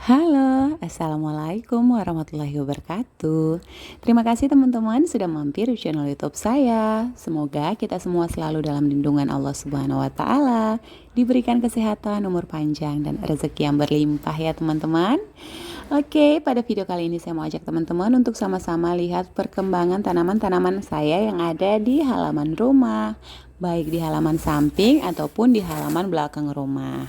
Halo, Assalamualaikum warahmatullahi wabarakatuh. Terima kasih teman-teman sudah mampir di channel YouTube saya. Semoga kita semua selalu dalam lindungan Allah Subhanahu wa Ta'ala, diberikan kesehatan, umur panjang, dan rezeki yang berlimpah ya teman-teman. Oke, pada video kali ini saya mau ajak teman-teman untuk sama-sama lihat perkembangan tanaman-tanaman saya yang ada di halaman rumah, baik di halaman samping ataupun di halaman belakang rumah.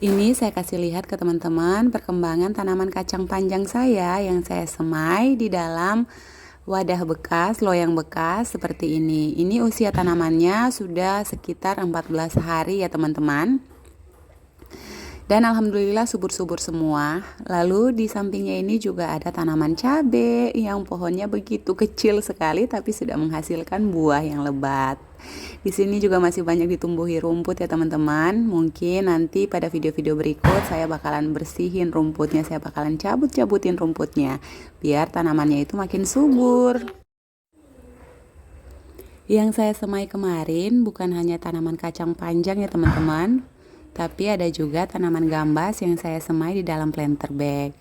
Ini saya kasih lihat ke teman-teman perkembangan tanaman kacang panjang saya yang saya semai di dalam wadah bekas, loyang bekas seperti ini. Ini usia tanamannya sudah sekitar 14 hari ya teman-teman. Dan alhamdulillah subur-subur semua. Lalu di sampingnya ini juga ada tanaman cabai yang pohonnya begitu kecil sekali tapi sudah menghasilkan buah yang lebat. Di sini juga masih banyak ditumbuhi rumput ya teman-teman. Mungkin nanti pada video-video berikut saya bakalan bersihin rumputnya, saya bakalan cabut-cabutin rumputnya biar tanamannya itu makin subur. Yang saya semai kemarin bukan hanya tanaman kacang panjang ya teman-teman, tapi ada juga tanaman gambas yang saya semai di dalam planter bag.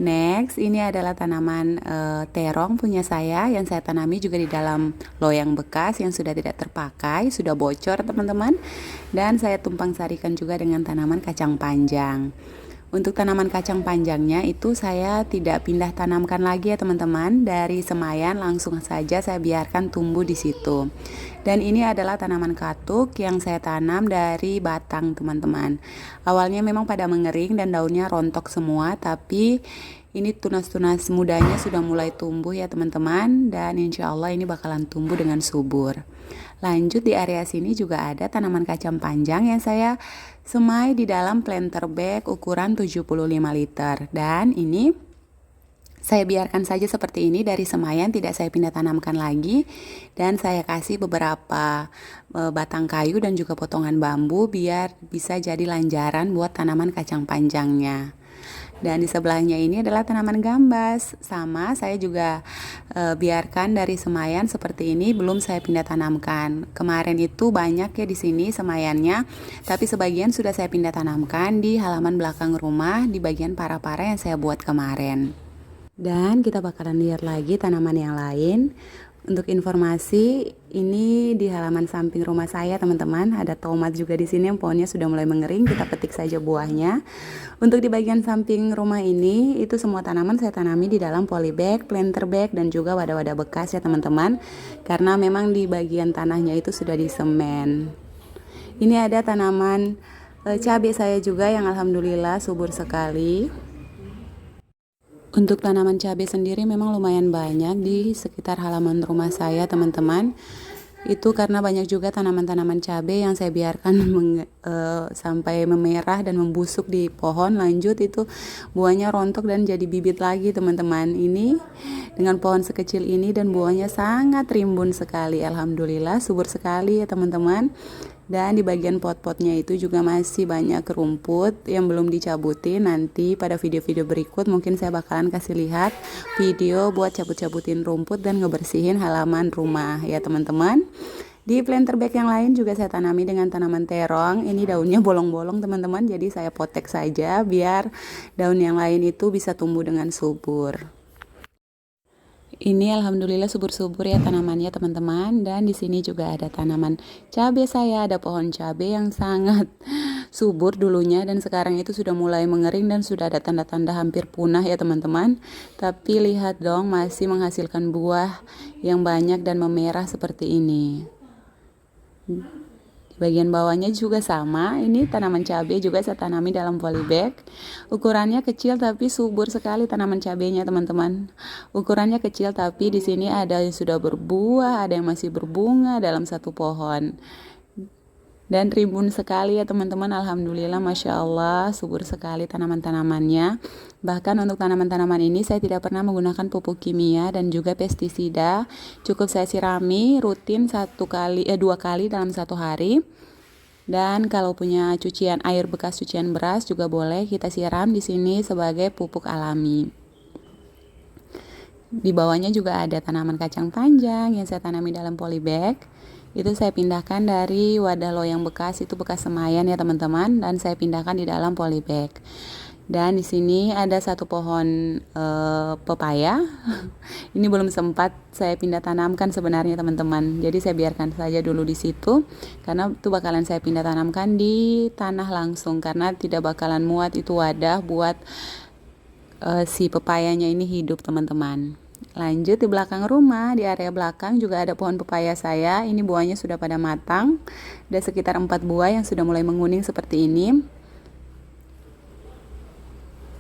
Next, ini adalah tanaman terong punya saya yang saya tanami juga di dalam loyang bekas yang sudah tidak terpakai, sudah bocor teman-teman. Dan saya tumpang sarikan juga dengan tanaman kacang panjang. Untuk tanaman kacang panjangnya itu saya tidak pindah tanamkan lagi ya teman-teman. Dari semaian langsung saja saya biarkan tumbuh di situ. Dan ini adalah tanaman katuk yang saya tanam dari batang teman-teman. Awalnya memang pada mengering dan daunnya rontok semua, tapi ini tunas-tunas mudanya sudah mulai tumbuh ya teman-teman. Dan insya Allah ini bakalan tumbuh dengan subur. Lanjut di area sini juga ada tanaman kacang panjang yang saya semai di dalam planter bag ukuran 75 liter. Dan ini saya biarkan saja seperti ini dari semaian, tidak saya pindah tanamkan lagi. Dan saya kasih beberapa batang kayu dan juga potongan bambu biar bisa jadi lanjaran buat tanaman kacang panjangnya. Dan di sebelahnya ini adalah tanaman gambas. Sama, saya juga biarkan dari semaian seperti ini, belum saya pindah tanamkan. Kemarin itu banyak ya di sini semaiannya, tapi sebagian sudah saya pindah tanamkan di halaman belakang rumah di bagian para-para yang saya buat kemarin. Dan kita bakalan lihat lagi tanaman yang lain. Untuk informasi, ini di halaman samping rumah saya teman-teman, ada tomat juga di sini yang pohonnya sudah mulai mengering, kita petik saja buahnya. Untuk di bagian samping rumah ini, itu semua tanaman saya tanami di dalam polybag, planter bag, dan juga wadah-wadah bekas ya teman-teman. Karena memang di bagian tanahnya itu sudah disemen. Ini ada tanaman cabai saya juga yang alhamdulillah subur sekali. Untuk tanaman cabai sendiri memang lumayan banyak di sekitar halaman rumah saya teman-teman. Itu karena banyak juga tanaman-tanaman cabai yang saya biarkan sampai memerah dan membusuk di pohon. Lanjut itu buahnya rontok dan jadi bibit lagi teman-teman. Ini dengan pohon sekecil ini dan buahnya sangat rimbun sekali. Alhamdulillah subur sekali ya teman-teman. Dan di bagian pot-potnya itu juga masih banyak rumput yang belum dicabutin. Nanti pada video-video berikut mungkin saya bakalan kasih lihat video buat cabut-cabutin rumput dan ngebersihin halaman rumah ya teman-teman. Di planter bag yang lain juga saya tanami dengan tanaman terong. Ini daunnya bolong-bolong teman-teman, jadi saya potek saja biar daun yang lain itu bisa tumbuh dengan subur. Ini alhamdulillah subur-subur ya tanamannya teman-teman. Dan di sini juga ada tanaman cabai saya, ada pohon cabai yang sangat subur dulunya dan sekarang itu sudah mulai mengering dan sudah ada tanda-tanda hampir punah ya teman-teman. Tapi lihat dong, masih menghasilkan buah yang banyak dan memerah seperti ini. Bagian bawahnya juga sama, ini tanaman cabai juga saya tanami dalam polybag. Ukurannya kecil tapi subur sekali tanaman cabainya teman-teman. Ukurannya kecil tapi di sini ada yang sudah berbuah, ada yang masih berbunga dalam satu pohon. Dan rimbun sekali ya teman-teman, alhamdulillah masya Allah subur sekali tanaman-tanamannya. Bahkan untuk tanaman-tanaman ini saya tidak pernah menggunakan pupuk kimia dan juga pestisida. Cukup saya sirami rutin 2 kali dalam 1 hari. Dan kalau punya cucian air bekas cucian beras juga boleh kita siram di sini sebagai pupuk alami. Di bawahnya juga ada tanaman kacang panjang yang saya tanami dalam polybag. Itu saya pindahkan dari wadah loyang bekas, itu bekas semaian ya teman-teman, dan saya pindahkan di dalam polybag. Dan di sini ada satu pohon pepaya. Ini belum sempat saya pindah tanamkan sebenarnya teman-teman. Jadi saya biarkan saja dulu di situ karena itu bakalan saya pindah tanamkan di tanah langsung karena tidak bakalan muat itu wadah buat si pepayanya ini hidup teman-teman. Lanjut di belakang rumah, di area belakang juga ada pohon pepaya saya. Ini buahnya sudah pada matang. Ada sekitar 4 buah yang sudah mulai menguning seperti ini.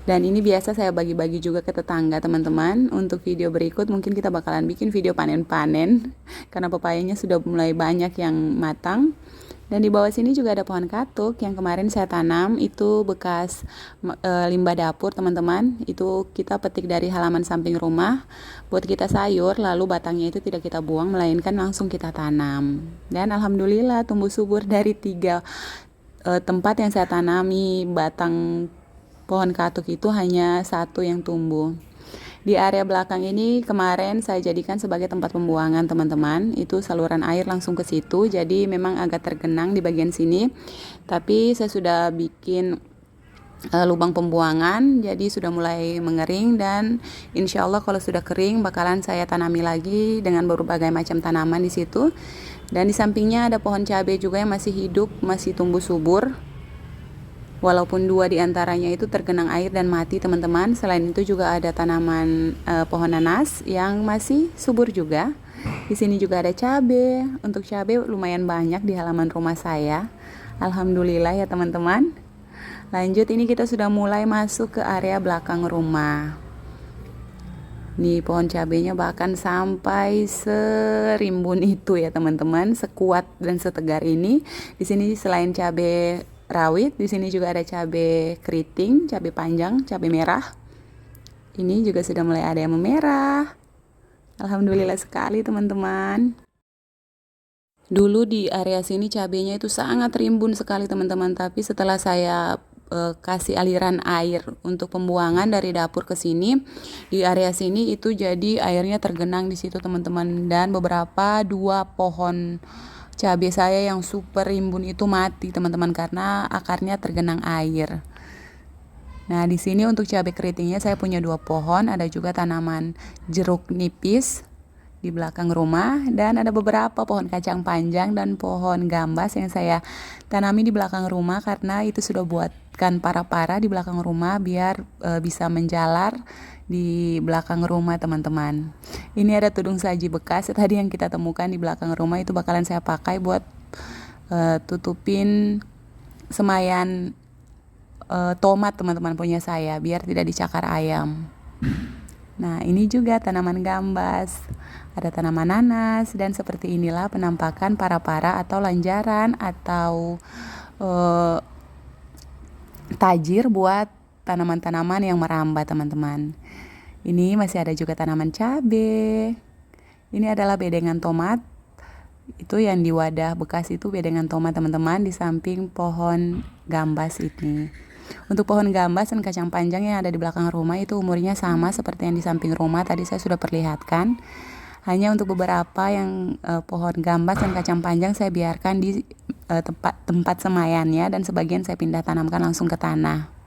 Dan ini biasa saya bagi-bagi juga ke tetangga teman-teman. Untuk video berikut mungkin kita bakalan bikin video panen-panen karena pepayanya sudah mulai banyak yang matang. Dan di bawah sini juga ada pohon katuk yang kemarin saya tanam, itu bekas limbah dapur teman-teman. Itu kita petik dari halaman samping rumah buat kita sayur, lalu batangnya itu tidak kita buang melainkan langsung kita tanam. Dan alhamdulillah tumbuh subur dari 3 tempat yang saya tanami batang pohon katuk itu hanya 1 yang tumbuh. Di area belakang ini kemarin saya jadikan sebagai tempat pembuangan teman-teman. Itu saluran air langsung ke situ. Jadi memang agak tergenang di bagian sini. Tapi saya sudah bikin lubang pembuangan. Jadi sudah mulai mengering dan insya Allah kalau sudah kering bakalan saya tanami lagi dengan berbagai macam tanaman di situ. Dan di sampingnya ada pohon cabai juga yang masih hidup, masih tumbuh subur. Walaupun 2 diantaranya itu tergenang air dan mati teman-teman. Selain itu juga ada tanaman pohon nanas yang masih subur juga. Di sini juga ada cabai. Untuk cabai lumayan banyak di halaman rumah saya. Alhamdulillah ya teman-teman. Lanjut ini kita sudah mulai masuk ke area belakang rumah. Nih pohon cabainya bahkan sampai serimbun itu ya teman-teman, sekuat dan setegar ini. Di sini selain cabai rawit, di sini juga ada cabai keriting, cabai panjang, cabai merah. Ini juga sudah mulai ada yang memerah. Alhamdulillah sekali teman-teman. Dulu di area sini cabainya itu sangat rimbun sekali teman-teman, tapi setelah saya kasih aliran air untuk pembuangan dari dapur ke sini, di area sini itu jadi airnya tergenang di situ teman-teman, dan beberapa 2 pohon cabai saya yang super rimbun itu mati teman-teman karena akarnya tergenang air. Nah di sini untuk cabai keritingnya saya punya 2 pohon, ada juga tanaman jeruk nipis di belakang rumah, dan ada beberapa pohon kacang panjang dan pohon gambas yang saya tanami di belakang rumah karena itu sudah buatkan para-para di belakang rumah biar bisa menjalar di belakang rumah teman-teman. Ini ada tudung saji bekas tadi yang kita temukan di belakang rumah, itu bakalan saya pakai buat tutupin semayan tomat teman-teman punya saya biar tidak dicakar ayam. Nah ini juga tanaman gambas, ada tanaman nanas, dan seperti inilah penampakan para-para atau lanjaran atau tajir buat tanaman-tanaman yang merambat teman-teman. Ini masih ada juga tanaman cabai. Ini adalah bedengan tomat. Itu yang di wadah bekas itu bedengan tomat teman-teman, di samping pohon gambas ini. Untuk pohon gambas dan kacang panjang yang ada di belakang rumah itu umurnya sama seperti yang di samping rumah tadi saya sudah perlihatkan. Hanya untuk beberapa yang pohon gambas dan kacang panjang saya biarkan di tempat semayannya, dan sebagian saya pindah tanamkan langsung ke tanah.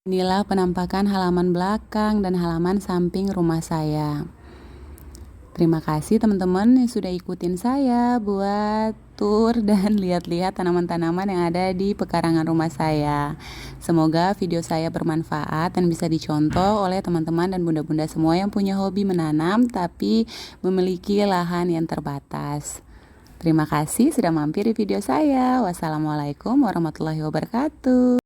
Inilah penampakan halaman belakang dan halaman samping rumah saya. Terima kasih teman-teman yang sudah ikutin saya buat tur dan lihat-lihat tanaman-tanaman yang ada di pekarangan rumah saya. Semoga video saya bermanfaat dan bisa dicontoh oleh teman-teman dan bunda-bunda semua yang punya hobi menanam tapi memiliki lahan yang terbatas. Terima kasih sudah mampir di video saya. Wassalamualaikum warahmatullahi wabarakatuh.